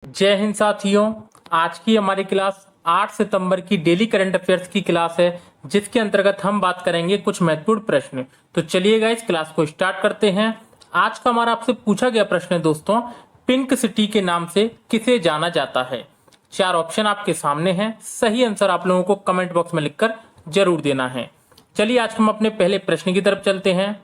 जय हिंद साथियों। आज की हमारी क्लास 8 सितंबर की डेली करंट अफेयर्स की क्लास है, जिसके अंतर्गत हम बात करेंगे कुछ महत्वपूर्ण प्रश्न। तो चलिएगा इस क्लास को स्टार्ट करते हैं। आज का हमारा आपसे पूछा गया प्रश्न है दोस्तों, पिंक सिटी के नाम से किसे जाना जाता है। 4 ऑप्शन आपके सामने हैं, सही आंसर आप लोगों को कमेंट बॉक्स में लिखकर जरूर देना है। चलिए आज हम अपने पहले प्रश्न की तरफ चलते हैं।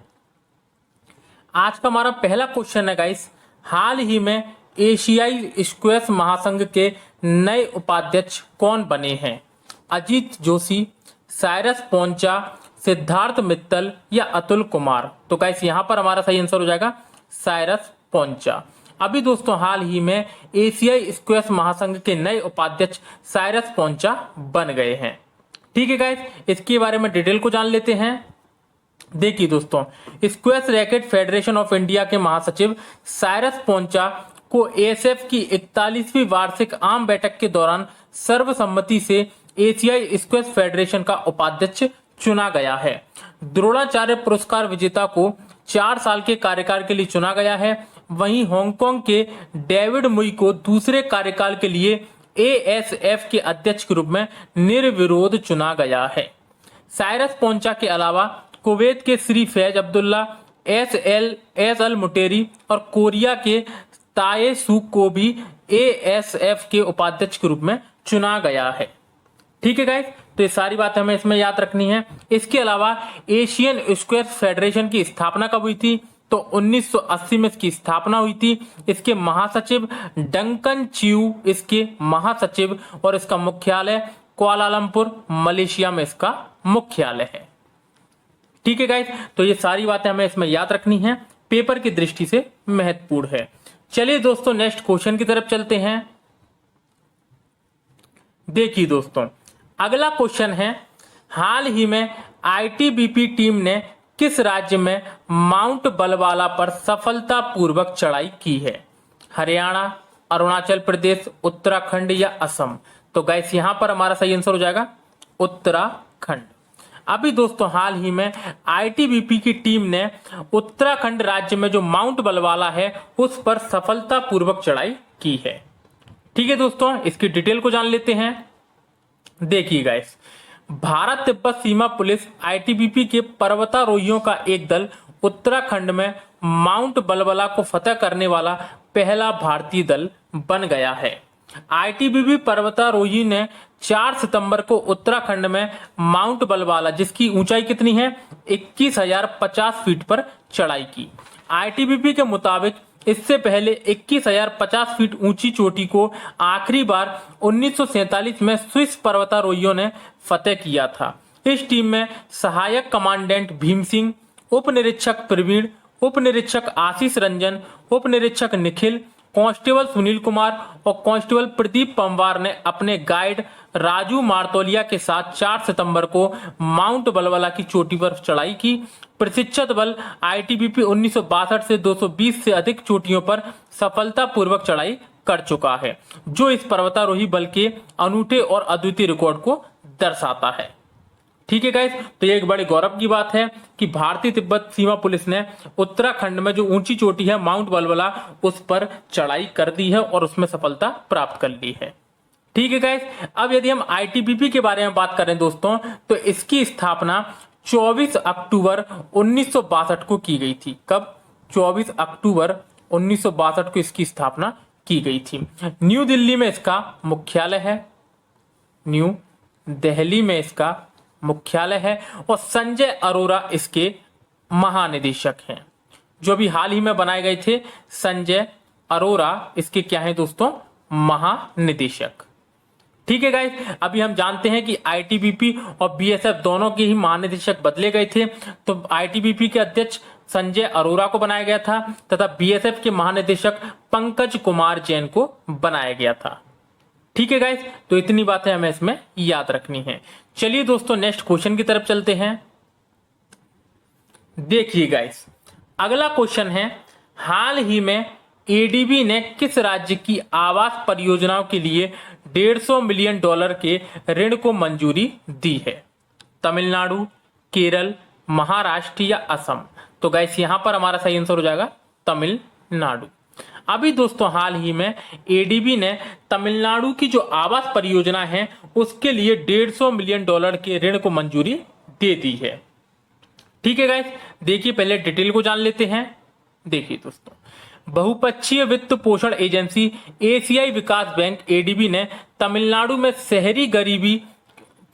आज का हमारा पहला क्वेश्चन है गाइस, हाल ही में एशियाई स्क्वैश महासंघ के नए उपाध्यक्ष कौन बने हैं। अजीत जोशी, साइरस पोंचा, सिद्धार्थ मित्तल या अतुल कुमार। तो गाइस यहाँ पर हमारा सही आंसर हो जाएगा साइरस पोंचा। अभी दोस्तों हाल ही में एशियाई स्क्वैश महासंघ के नए उपाध्यक्ष साइरस पोंचा बन गए हैं। ठीक है गाइस, इसके बारे में डिटेल को जान लेते हैं। देखिए दोस्तों, squash racket federation of India के महासचिव साइरस पोंचा को एएसएफ की 41वीं वार्षिक आम बैठक के दौरान सर्वसम्मति से एशियाई स्क्वैश फेडरेशन का उपाध्यक्ष चुना गया है। द्रोणाचार्य पुरस्कार विजेता को 4 साल के कार्यकाल के लिए चुना गया है। वहीं हांगकांग के डेविड मुई को दूसरे कार्यकाल के लिए एएसएफ के अध्यक्ष के रूप में निर्विरोध चुना गया है। साइरस पोंचा के अलावा कुवैत के श्री फैज अब्दुल्ला, एस अल मुटेरी और कोरिया के ताए सूक को भी एएसएफ के उपाध्यक्ष के रूप में चुना गया है। ठीक है गाइस, तो ये सारी बातें हमें इसमें याद रखनी है। इसके अलावा एशियन स्क्वैश फेडरेशन की स्थापना कब हुई थी, तो 1980 में इसकी स्थापना हुई थी। इसके महासचिव डंकन च्यू इसके महासचिव और इसका मुख्यालय कुआलालंपुर मलेशिया में इसका मुख्यालय है। ठीक है गाइस, तो ये सारी बातें हमें इसमें याद रखनी है, पेपर की दृष्टि से महत्वपूर्ण है। चलिए दोस्तों नेक्स्ट क्वेश्चन की तरफ चलते हैं। देखिए दोस्तों, अगला क्वेश्चन है, हाल ही में आईटीबीपी टीम ने किस राज्य में माउंट बलवाला पर सफलतापूर्वक चढ़ाई की है। हरियाणा, अरुणाचल प्रदेश, उत्तराखंड या असम। तो गाइस यहां पर हमारा सही आंसर हो जाएगा उत्तराखंड। अभी दोस्तों हाल ही में आईटीबीपी की टीम ने उत्तराखंड राज्य में जो माउंट बलवाला है उस पर सफलतापूर्वक चढ़ाई की है। ठीक है दोस्तों, इसकी डिटेल को जान लेते हैं। देखिए गाइस, भारत तिब्बत सीमा पुलिस आईटीबीपी के पर्वतारोहियों का एक दल उत्तराखंड में माउंट बलवाला को फतह करने वाला पहला भारतीय दल बन गया है। आईटीबीपी पर्वतारोही ने 4 सितंबर को उत्तराखंड में माउंट बलवाला, जिसकी ऊंचाई कितनी है 21,050 फीट पर चढ़ाई की। आईटीबीपी के मुताबिक इससे पहले 21,050 फीट ऊंची चोटी को आखिरी बार 1947 में स्विस पर्वतारोहियों ने फतेह किया था। इस टीम में सहायक कमांडेंट भीम सिंह, उप निरीक्षक प्रवीण, उप निरीक्षक आशीष रंजन, उप निरीक्षक निखिल, कांस्टेबल सुनील कुमार और कांस्टेबल प्रदीप पंवार ने अपने गाइड राजू मार्तोलिया के साथ 4 सितंबर को माउंट बलवाला की चोटी पर चढ़ाई की। प्रशिक्षित बल आईटीबीपी 1962 से 220 से अधिक चोटियों पर सफलतापूर्वक चढ़ाई कर चुका है, जो इस पर्वतारोही बल के अनूठे और अद्वितीय रिकॉर्ड को दर्शाता है। ठीक है गाइस, तो ये एक बड़े गौरव की बात है कि भारतीय तिब्बत सीमा पुलिस ने उत्तराखंड में जो ऊंची चोटी है माउंट बलवाला उस पर चढ़ाई कर दी है और उसमें सफलता प्राप्त कर ली है। ठीक है गाइस, अब यदि हम आईटीबीपी के बारे में बात करें दोस्तों, तो इसकी स्थापना 24 अक्टूबर 1962 को की गई थी। कब? 24 अक्टूबर 1962 को इसकी स्थापना की गई थी। न्यू दिल्ली में इसका मुख्यालय है, न्यू दिल्ली में इसका मुख्यालय है और संजय अरोरा इसके महानिदेशक हैं। जो भी हाल ही में बनाए गए थे, संजय अरोरा इसके क्या है दोस्तों, महानिदेशक। ठीक है गाइस, अभी हम जानते हैं कि आईटीबीपी और बीएसएफ दोनों के ही महानिदेशक बदले गए थे। तो आईटीबीपी के अध्यक्ष संजय अरोरा को बनाया गया था तथा बीएसएफ के महानिदेशक पंकज कुमार जैन को बनाया गया था। ठीक है गाइस, तो इतनी बातें हमें इसमें याद रखनी है। चलिए दोस्तों नेक्स्ट क्वेश्चन की तरफ चलते हैं। देखिए गाइस, अगला क्वेश्चन है, हाल ही में एडीबी ने किस राज्य की आवास परियोजनाओं के लिए $150 मिलियन के ऋण को मंजूरी दी है। तमिलनाडु, केरल, महाराष्ट्र या असम। तो गाइस यहां पर हमारा सही आंसर हो जाएगा तमिलनाडु। अभी दोस्तों हाल ही में एडीबी ने तमिलनाडु की जो आवास परियोजना है उसके लिए $150 मिलियन के ऋण को मंजूरी दे दी है। ठीक है गाइस, देखिए पहले डिटेल को जान लेते हैं। देखिए दोस्तों, बहुपक्षीय वित्त पोषण एजेंसी एशियाई विकास बैंक एडीबी ने तमिलनाडु में शहरी गरीबी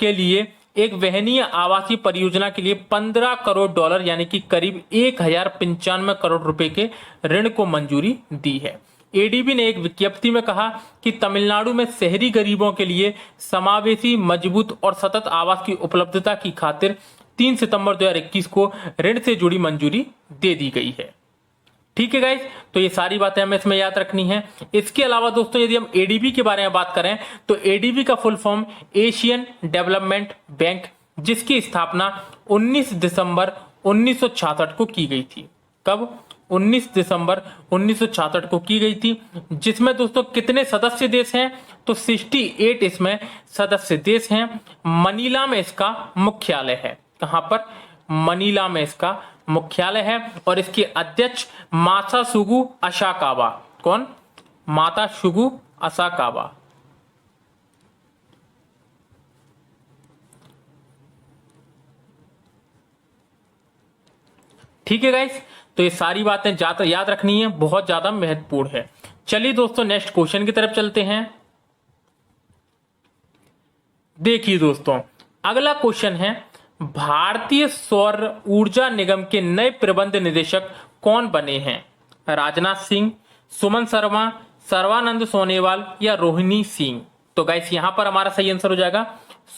के लिए एक वहनीय आवासीय परियोजना के लिए $15 करोड़ यानी कि करीब 1095 करोड़ रुपए के ऋण को मंजूरी दी है। एडीबी ने एक विज्ञप्ति में कहा कि तमिलनाडु में शहरी गरीबों के लिए समावेशी, मजबूत और सतत आवास की उपलब्धता की खातिर 3 सितंबर 2021 को ऋण से जुड़ी मंजूरी दे दी गई है। ठीक है गाइस, तो ये सारी बातें हमें इसमें याद रखनी है। इसके अलावा दोस्तों यदि हम एडीबी के बारे में बात करें तो एडीबी का full form Asian development bank, जिसकी स्थापना 19 दिसंबर 1966 को की गई थी। कब? 19 दिसंबर 1966 को की गई थी। जिसमें दोस्तों कितने सदस्य देश हैं? तो 68 इसमें सदस्य देश हैं। मनीला में इसका मुख्यालय है। कहां पर? मनीला में इसका मुख्यालय है और इसके अध्यक्ष मासाशुगु असाकावा। कौन? मासाशुगु असाकावा। ठीक है गाइस, तो ये सारी बातें याद रखनी है, बहुत ज्यादा महत्वपूर्ण है। चलिए दोस्तों नेक्स्ट क्वेश्चन की तरफ चलते हैं। देखिए दोस्तों, अगला क्वेश्चन है, भारतीय सौर ऊर्जा निगम के नए प्रबंध निदेशक कौन बने हैं? राजनाथ सिंह, सुमन शर्मा, सर्बानंद सोनेवाल या रोहिणी सिंह? तो गाइस यहां पर हमारा सही आंसर हो जाएगा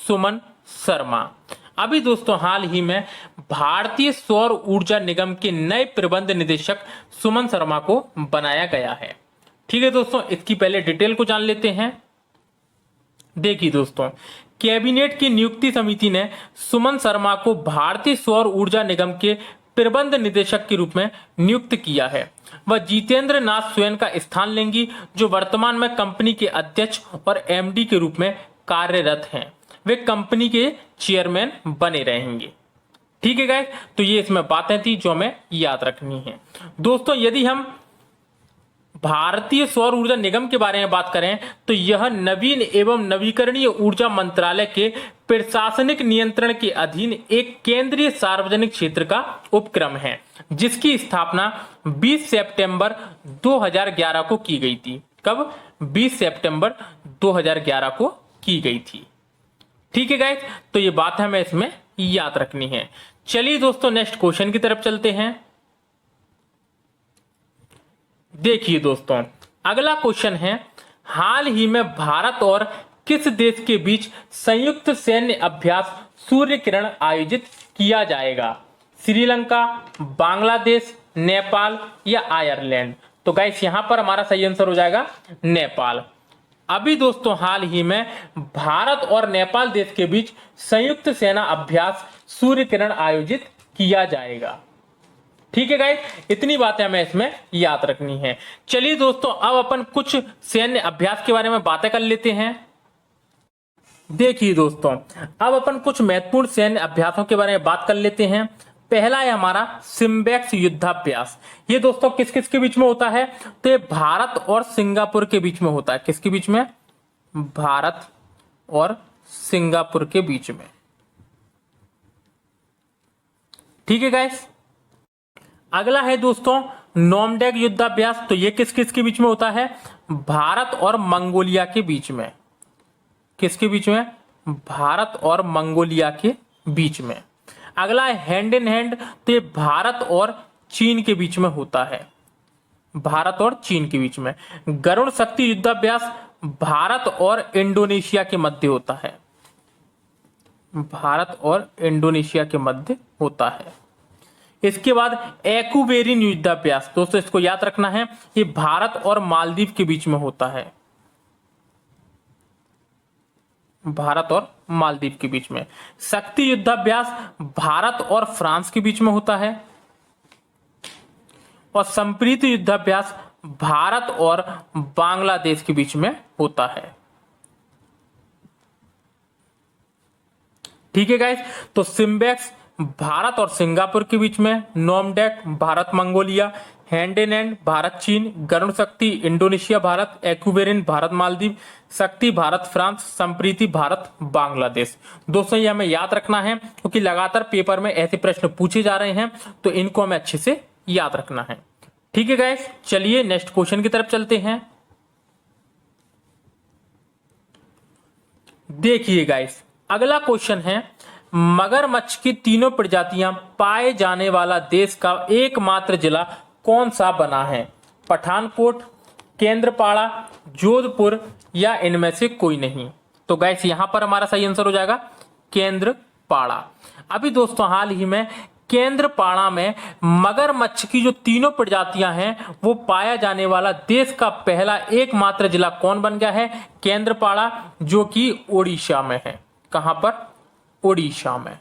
सुमन शर्मा। अभी दोस्तों हाल ही में भारतीय सौर ऊर्जा निगम के नए प्रबंध निदेशक सुमन शर्मा को बनाया गया है। ठीक है दोस्तों, इसकी पहले डिटेल को जान लेते हैं। देखिए दोस्तों, कैबिनेट की नियुक्ति समिति ने सुमन शर्मा को भारतीय सौर ऊर्जा निगम के प्रबंध निदेशक के रूप में नियुक्त किया है। वह जितेंद्र नाथ स्वयं का स्थान लेंगी, जो वर्तमान में कंपनी के अध्यक्ष और एमडी के रूप में कार्यरत हैं। वे कंपनी के चेयरमैन बने रहेंगे। ठीक है गाइस, तो ये इसमें बातें थी जो हमें याद रखनी है। दोस्तों यदि हम भारतीय सौर ऊर्जा निगम के बारे में बात करें तो यह नवीन एवं नवीकरणीय ऊर्जा मंत्रालय के प्रशासनिक नियंत्रण के अधीन एक केंद्रीय सार्वजनिक क्षेत्र का उपक्रम है, जिसकी स्थापना 20 सितंबर 2011 को की गई थी। कब? 20 सितंबर 2011 को की गई थी। ठीक है गाइस, तो ये बात हमें इसमें याद रखनी है। चलिए दोस्तों नेक्स्ट क्वेश्चन की तरफ चलते हैं। देखिए दोस्तों, अगला क्वेश्चन है, हाल ही में भारत और किस देश के बीच संयुक्त सैन्य अभ्यास सूर्य किरण आयोजित किया जाएगा? श्रीलंका, बांग्लादेश, नेपाल या आयरलैंड? तो गाइस यहां पर हमारा सही आंसर हो जाएगा नेपाल। अभी दोस्तों हाल ही में भारत और नेपाल देश के बीच संयुक्त सेना अभ्यास सूर्य किरण आयोजित किया जाएगा। ठीक है गाइस, इतनी बातें हमें इसमें याद रखनी है। चलिए दोस्तों, अब अपन कुछ सैन्य अभ्यास के बारे में बातें कर लेते हैं। देखिए दोस्तों, अब अपन कुछ महत्वपूर्ण सैन्य अभ्यासों के बारे में बात कर लेते हैं। पहला है हमारा सिम्बेक्स युद्धाभ्यास। ये दोस्तों किस किस के बीच में होता है? तो ये भारत और सिंगापुर के बीच में होता है। किसके बीच में? भारत और सिंगापुर के बीच में। ठीक है गाइस, अगला है दोस्तों नोमडेक युद्धाभ्यास। तो ये किस किस के बीच में होता है? भारत और मंगोलिया के बीच में। किसके बीच में? भारत और मंगोलिया के बीच में। अगला है हैंड इन हैंड। तो ये भारत और चीन के बीच में होता है। भारत और चीन के बीच में। गरुड़ शक्ति युद्धाभ्यास भारत और इंडोनेशिया के मध्य होता है। भारत और इंडोनेशिया के मध्य होता है। इसके बाद एक्वेरिन युद्धाभ्यास, दोस्तों इसको याद रखना है, ये भारत और मालदीव के बीच में होता है। भारत और मालदीव के बीच में। शक्ति युद्धाभ्यास भारत और फ्रांस के बीच में होता है। और संप्रीति युद्धाभ्यास भारत और बांग्लादेश के बीच में होता है। ठीक है गाइस, तो सिम्बेक्स, भारत और सिंगापुर के बीच में, nomadic Bharat Mongolia, hand in hand Bharat चीन, गरुण शक्ति इंडोनेशिया भारत, एक्वेरिन भारत मालदीव, शक्ति भारत फ्रांस, संप्रीति भारत बांग्लादेश। दोस्तों ये हमें याद रखना है क्योंकि लगातार पेपर में ऐसे प्रश्न पूछे जा रहे हैं, तो इनको हमें अच्छे से याद रखना है। ठीक है गाइस, चलिए नेक्स्ट क्वेश्चन की तरफ चलते हैं। देखिए गाइस, अगला क्वेश्चन है, मगरमच्छ की तीनों प्रजातियां पाए जाने वाला देश का एकमात्र जिला कौन सा बना है? पठानकोट, केंद्रपाड़ा, जोधपुर या इनमें से कोई नहीं? तो गाइस यहां पर हमारा सही आंसर हो जाएगा केंद्रपाड़ा। अभी दोस्तों हाल ही में केंद्रपाड़ा में मगरमच्छ की जो तीनों प्रजातियां हैं वो पाया जाने वाला देश का पहला एकमात्र जिला कौन बन गया है? केंद्रपाड़ा, जो कि ओडिशा में है। कहां पर? ओडिशा में।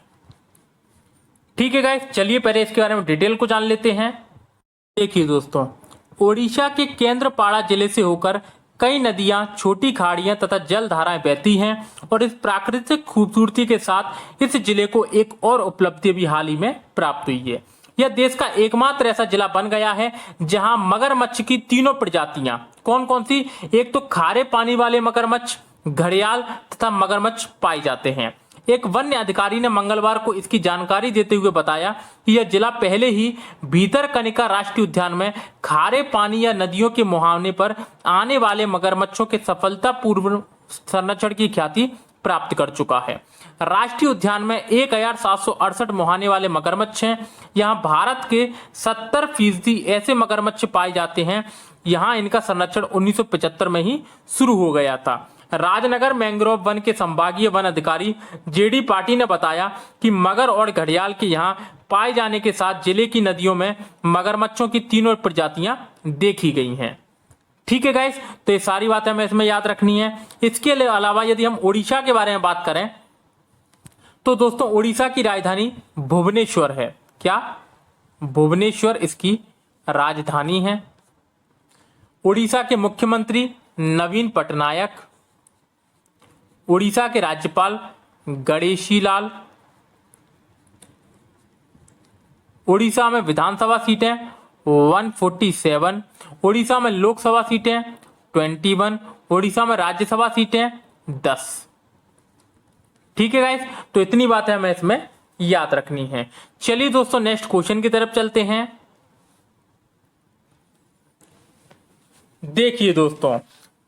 ठीक है गाइस, चलिए पहले इसके बारे में डिटेल को जान लेते हैं। देखिए दोस्तों, ओडिशा के केंद्रपाड़ा जिले से होकर कई नदियां, छोटी खाड़ियां तथा जलधाराएं बहती हैं और इस प्राकृतिक खूबसूरती के साथ इस जिले को एक और उपलब्धि भी हाल ही में प्राप्त हुई है। यह देश का एकमात्र ऐसा जिला बन गया है जहां मगरमच्छ की तीनों प्रजातियां, कौन कौन सी? एक तो खारे पानी वाले मगरमच्छ, घड़ियाल तथा मगरमच्छ पाए जाते हैं। एक वन्य अधिकारी ने मंगलवार को इसकी जानकारी देते हुए बताया कि यह जिला पहले ही भीतरकनिका राष्ट्रीय उद्यान में खारे पानी या नदियों के मुहाने पर आने वाले मगरमच्छों के सफलतापूर्वक संरक्षण की ख्याति प्राप्त कर चुका है। राष्ट्रीय उद्यान में 1768 मुहाने वाले मगरमच्छ हैं। यहाँ भारत के 70% ऐसे मगरमच्छ पाए जाते हैं। यहाँ इनका संरक्षण 1975 में ही शुरू हो गया था। राजनगर मैंग्रोव वन के संभागीय वन अधिकारी जेडी पाटी ने बताया कि मगर और घड़ियाल के यहाँ पाए जाने के साथ जिले की नदियों में मगरमच्छों की तीनों प्रजातियां देखी गई हैं। ठीक है गाइस, तो ये सारी बातें हमें इसमें याद रखनी है। इसके अलावा यदि हम ओडिशा के बारे में बात करें तो दोस्तों ओडिशा की राजधानी भुवनेश्वर है। क्या? भुवनेश्वर इसकी राजधानी है। ओडिशा के मुख्यमंत्री नवीन पटनायक, ओडिशा के राज्यपाल गणेशी लाल, ओडिशा में विधानसभा सीटें 147, ओडिशा में लोकसभा सीटें 21, ओडिशा में राज्यसभा सीटें 10। ठीक है गाइस, तो इतनी बातें हमें इसमें याद रखनी है। चलिए दोस्तों नेक्स्ट क्वेश्चन की तरफ चलते हैं। देखिए दोस्तों,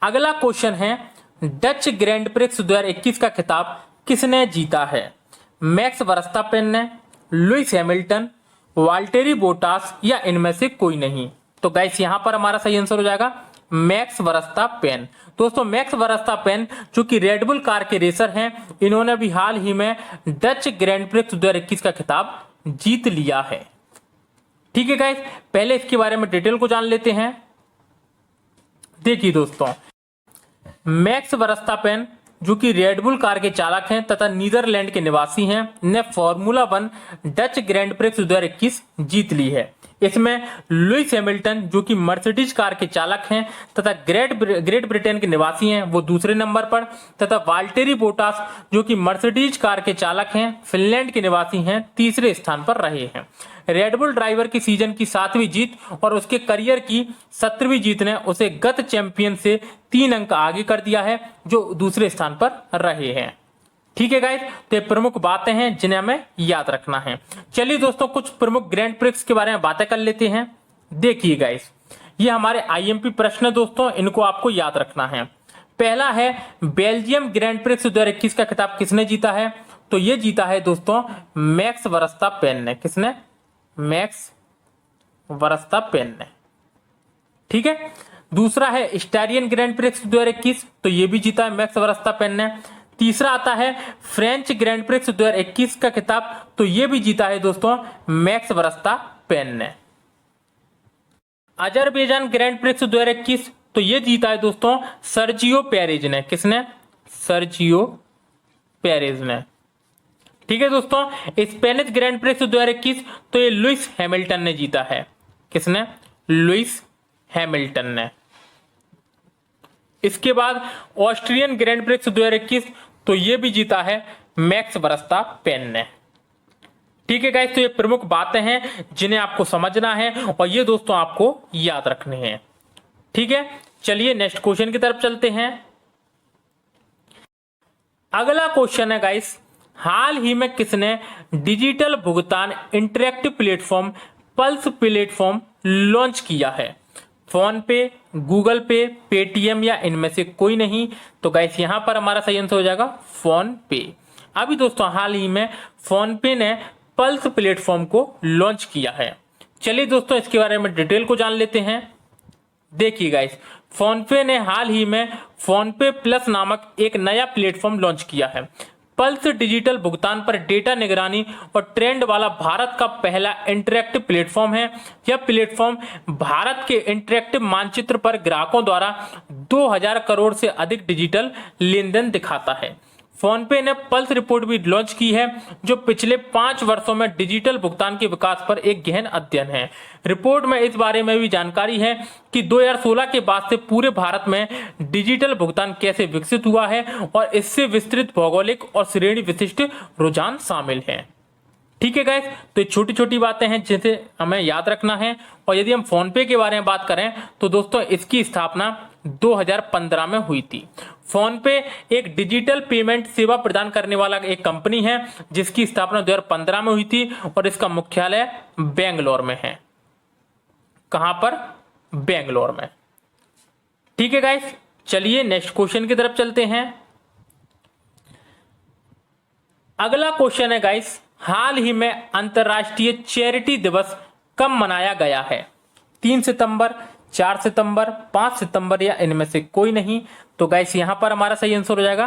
अगला क्वेश्चन है, डच ग्रैंड प्रिक्स 2021 का खिताब किसने जीता है? मैक्स वर्स्टापेन ने, लुइस हैमिल्टन, वाल्टेरी बोटास या इनमें से कोई नहीं? तो गाइस यहां पर हमारा सही आंसर हो जाएगा मैक्स वर्स्टापेन। दोस्तों मैक्स वर्स्टापेन जो कि रेडबुल कार के रेसर हैं, इन्होंने अभी हाल ही में डच ग्रैंड प्रिक्स 2021 का खिताब जीत लिया है। ठीक है गाइस, पहले इसके बारे में डिटेल को जान लेते हैं। देखिए दोस्तों, मैक्स वर्स्टापेन जो कि रेडबुल कार के चालक हैं तथा नीदरलैंड के निवासी हैं, ने फॉर्मूला 1 डच ग्रैंड प्रिक्स 2021 जीत ली है। इसमें लुइस हैमिल्टन जो कि मर्सिडीज कार के चालक हैं तथा ग्रेट ब्रिटेन के निवासी हैं, वो दूसरे नंबर पर, तथा वाल्टेरी बोटास जो कि मर्सिडीज कार के चालक हैं, फिनलैंड के निवासी हैं, तीसरे स्थान पर रहे हैं। रेडबुल ड्राइवर की सीजन की 7वीं जीत और उसके करियर की 17वीं जीत ने उसे गत चैंपियन से 3 अंक आगे कर दिया है, जो दूसरे स्थान पर रहे हैं। ठीक है गाइस, तो ये प्रमुख बातें हैं जिन्हें हमें याद रखना है। चलिए दोस्तों कुछ प्रमुख ग्रैंड प्रिक्स के बारे में बातें कर लेते हैं। देखिए गाइस, ये हमारे आईएमपी प्रश्न दोस्तों, इनको आपको याद रखना है। पहला है, बेल्जियम ग्रैंड प्रिक्स 2021 का खिताब किसने जीता है? तो ये जीता है दोस्तों मैक्स वर्स्टापेन ने। किसने? मैक्स वर्स्टापेन ने। ठीक है। दूसरा है इटालियन ग्रैंड प्रिक्स 2021, तो ये भी जीता है मैक्स वर्स्टापेन ने। तीसरा आता है फ्रेंच ग्रैंड प्रिक्स 2021 का खिताब, तो ये भी जीता है दोस्तों मैक्स वर्स्टापेन ने। अजरबैजान ग्रैंड प्रिक्स 2021, तो ये जीता है दोस्तों सर्जियो पेरेज ने। किसने? सर्जियो पेरेज ने। ठीक है दोस्तों, स्पेनिश ग्रैंड प्रिक्स 2021, तो ये लुइस हैमिल्टन ने जीता है। किसने? लुइस हैमिल्टन ने। इसके बाद ऑस्ट्रियन ग्रैंड प्रिक्स 2021, तो ये भी जीता है मैक्स वर्स्टापेन ने। ठीक है गाइस, तो ये प्रमुख बातें हैं जिन्हें आपको समझना है और ये दोस्तों आपको याद रखने हैं। ठीक है, चलिए नेक्स्ट क्वेश्चन की तरफ चलते हैं। अगला क्वेश्चन है गाइस, हाल ही में किसने डिजिटल भुगतान interactive platform pulse platform launch किया है? फोन पे, गूगल पे, पेटीएम या इनमें से कोई नहीं। तो गाइस यहां पर हमारा सही आंसर हो जाएगा फोन पे। अभी दोस्तों हाल ही में फोन पे ने पल्स प्लेटफॉर्म को लॉन्च किया है। चलिए दोस्तों इसके बारे में डिटेल को जान लेते हैं। देखिए गाइस, फोनपे ने हाल ही में फोनपे प्लस नामक एक नया प्लेटफॉर्म लॉन्च किया है। पल्स डिजिटल भुगतान पर डेटा निगरानी और ट्रेंड वाला भारत का पहला इंटरेक्टिव प्लेटफॉर्म है। यह प्लेटफॉर्म भारत के इंटरेक्टिव मानचित्र पर ग्राहकों द्वारा 2000 करोड़ से अधिक डिजिटल लेन देन दिखाता है। फोनपे ने पल्स रिपोर्ट भी लॉन्च की है, जो पिछले 5 वर्षों में डिजिटल भुगतान के विकास पर एक गहन अध्ययन है। रिपोर्ट में इस बारे में भी जानकारी है कि 2016 के बाद से पूरे भारत में डिजिटल भुगतान कैसे विकसित हुआ है और इससे विस्तृत भौगोलिक और श्रेणी विशिष्ट रुझान शामिल हैं। ठीक है गाइस, तो ये छोटी छोटी बातें हैं जिसे हमें याद रखना है। और यदि हम फोन पे के बारे में बात करें तो दोस्तों इसकी स्थापना 2015 में हुई थी। फोन पे एक डिजिटल पेमेंट सेवा प्रदान करने वाला एक कंपनी है जिसकी स्थापना 2015 में हुई थी और इसका मुख्यालय बेंगलोर में है। कहां पर? बेंगलोर में। ठीक है गाइस, चलिए नेक्स्ट क्वेश्चन की तरफ चलते हैं। अगला क्वेश्चन है गाइस, हाल ही में अंतर्राष्ट्रीय चैरिटी दिवस कब मनाया गया है? 3 सितंबर, 4 सितंबर, 5 सितंबर या इनमें से कोई नहीं। तो गाइस यहां पर हमारा सही आंसर हो जाएगा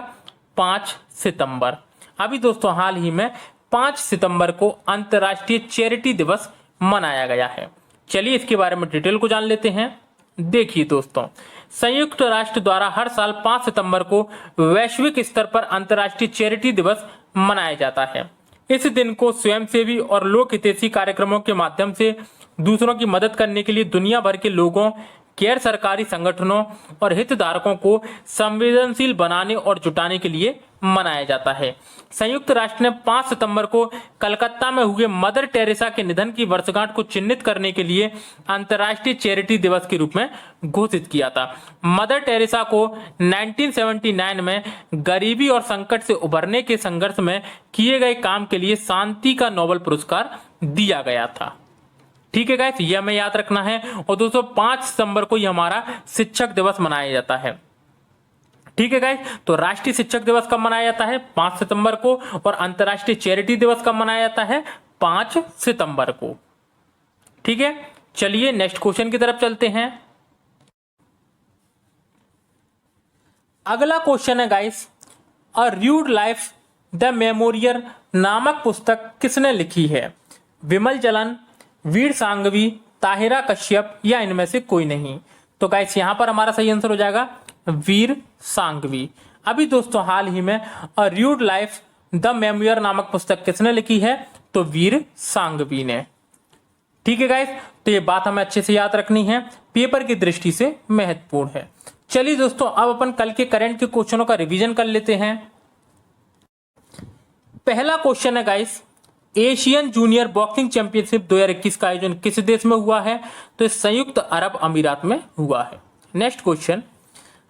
5 सितंबर। अभी दोस्तों हाल ही में 5 सितंबर को अंतर्राष्ट्रीय चैरिटी दिवस मनाया गया है। चलिए इसके बारे में डिटेल को जान लेते हैं। देखिए दोस्तों, संयुक्त राष्ट्र द्वारा हर साल 5 सितंबर को वैश्विक स्तर पर अंतर्राष्ट्रीय चैरिटी दिवस मनाया जाता है। इस दिन को स्वयंसेवी और लोक हितैषी कार्यक्रमों के माध्यम से दूसरों की मदद करने के लिए दुनिया भर के लोगों, गैर सरकारी संगठनों और हितधारकों को संवेदनशील बनाने और जुटाने के लिए मनाया जाता है। संयुक्त राष्ट्र ने 5 सितंबर को कलकत्ता में हुए मदर टेरेसा के निधन की वर्षगांठ को चिन्हित करने के लिए अंतर्राष्ट्रीय चैरिटी दिवस के रूप में घोषित किया था। मदर टेरेसा को 1979 में गरीबी और संकट से उभरने के संघर्ष में किए गए काम के लिए शांति का नोबेल पुरस्कार दिया गया था। ठीक है गाइस, ये हमें याद रखना है। और दोस्तों 5 सितंबर को यह हमारा शिक्षक दिवस मनाया जाता है। ठीक है गाइस, तो राष्ट्रीय शिक्षक दिवस कब मनाया जाता है? 5 सितंबर को। और अंतर्राष्ट्रीय चैरिटी दिवस कब मनाया जाता है? 5 सितंबर को। ठीक है, चलिए नेक्स्ट क्वेश्चन की तरफ चलते हैं। अगला क्वेश्चन है guys, a rude life the memorial नामक पुस्तक किसने लिखी है? विमल जलन, वीर सांघवी, ताहिरा कश्यप या इनमें से कोई नहीं। तो गाइस यहां पर हमारा सही आंसर हो जाएगा वीर सांघवी। अभी दोस्तों हाल ही में a rude life the memorial नामक पुस्तक किसने लिखी है? तो वीर सांघवी ने। ठीक है गाइस, तो ये बात हमें अच्छे से याद रखनी है, पेपर की दृष्टि से महत्वपूर्ण है। चलिए दोस्तों अब अपन कल के करंट के क्वेश्चनों का रिवीजन कर लेते हैं। पहला क्वेश्चन है guys, Asian junior boxing championship 2021 का आयोजन किस देश में हुआ है? तो संयुक्त अरब अमीरात में हुआ है। नेक्स्ट क्वेश्चन,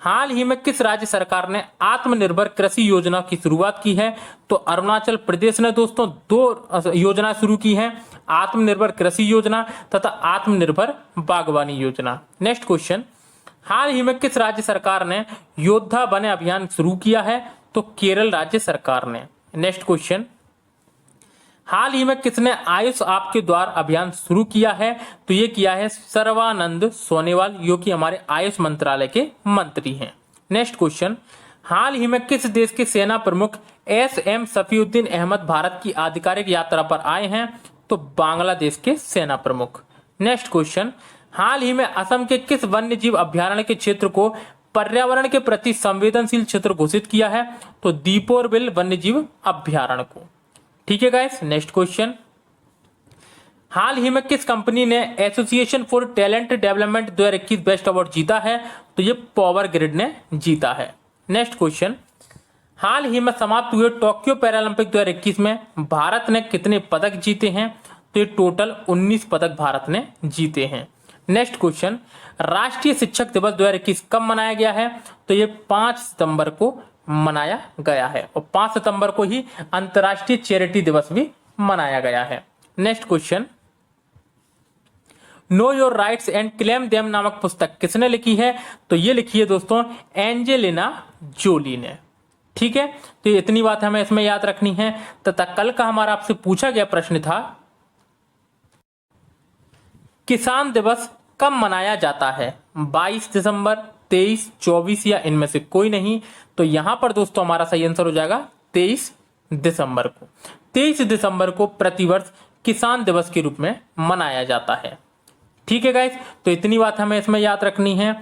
हाल ही में किस राज्य सरकार ने आत्मनिर्भर कृषि योजना की शुरुआत की है? तो अरुणाचल प्रदेश ने दोस्तों 2 योजना शुरू की है, आत्मनिर्भर कृषि योजना तथा आत्मनिर्भर बागवानी योजना। नेक्स्ट क्वेश्चन, हाल ही में किस राज्य सरकार ने योद्धा बने अभियान शुरू किया है? तो केरल राज्य सरकार ने। नेक्स्ट क्वेश्चन, हाल ही में किसने आयुष आपके द्वार अभियान शुरू किया है? तो ये किया है सर्बानंद सोनोवाल, जो कि हमारे आयुष मंत्रालय के मंत्री हैं। नेक्स्ट क्वेश्चन, हाल ही में किस देश के सेना प्रमुख एसएम सफीउद्दीन अहमद भारत की आधिकारिक यात्रा पर आए हैं? तो बांग्लादेश के सेना प्रमुख। नेक्स्ट क्वेश्चन, हाल ही में असम के किस वन्य जीव अभ्यारण्य के क्षेत्र को पर्यावरण के प्रति संवेदनशील क्षेत्र घोषित किया है? तो दीपोरबिल वन्य जीव अभ्यारण्य को। ठीक है गाइस, नेक्स्ट क्वेश्चन, हाल ही में किस कंपनी ने association for talent development 2021 best award जीता है? तो ये पावर ग्रिड ने जीता है। नेक्स्ट क्वेश्चन, हाल ही में समाप्त हुए टोक्यो पैरालंपिक 2021 में भारत ने कितने पदक जीते हैं? तो ये टोटल 19 पदक भारत ने जीते हैं। नेक्स्ट क्वेश्चन, राष्ट्रीय शिक्षक दिवस 2021 कब मनाया गया है? तो ये 5 सितंबर को मनाया गया है और 5 सितंबर को ही अंतर्राष्ट्रीय चैरिटी दिवस भी मनाया गया है। Next question, know your rights and claim them नामक पुस्तक किसने लिखी है? तो ये लिखी है दोस्तों एंजेलिना जोली ने। ठीक है, तो इतनी बात हमें इसमें याद रखनी है। तथा कल का हमारा आपसे पूछा गया प्रश्न था, किसान दिवस कब मनाया जाता है? 22 दिसंबर, 23, 24 या इनमें से कोई नहीं। तो यहां पर दोस्तों हमारा सही आंसर हो जाएगा 23 दिसंबर को। 23 दिसंबर को प्रतिवर्ष किसान दिवस के रूप में मनाया जाता है। ठीक है गाइस, तो इतनी बात हमें इसमें याद रखनी है।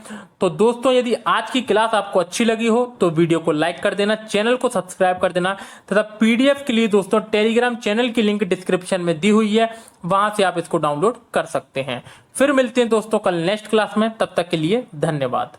तो दोस्तों यदि आज की क्लास आपको अच्छी लगी हो तो वीडियो को लाइक कर देना, चैनल को सब्सक्राइब कर देना तथा पीडीएफ के लिए दोस्तों टेलीग्राम चैनल की लिंक डिस्क्रिप्शन में दी हुई है, वहां से आप इसको डाउनलोड कर सकते हैं। फिर मिलते हैं दोस्तों कल नेक्स्ट क्लास में, तब तक के लिए धन्यवाद।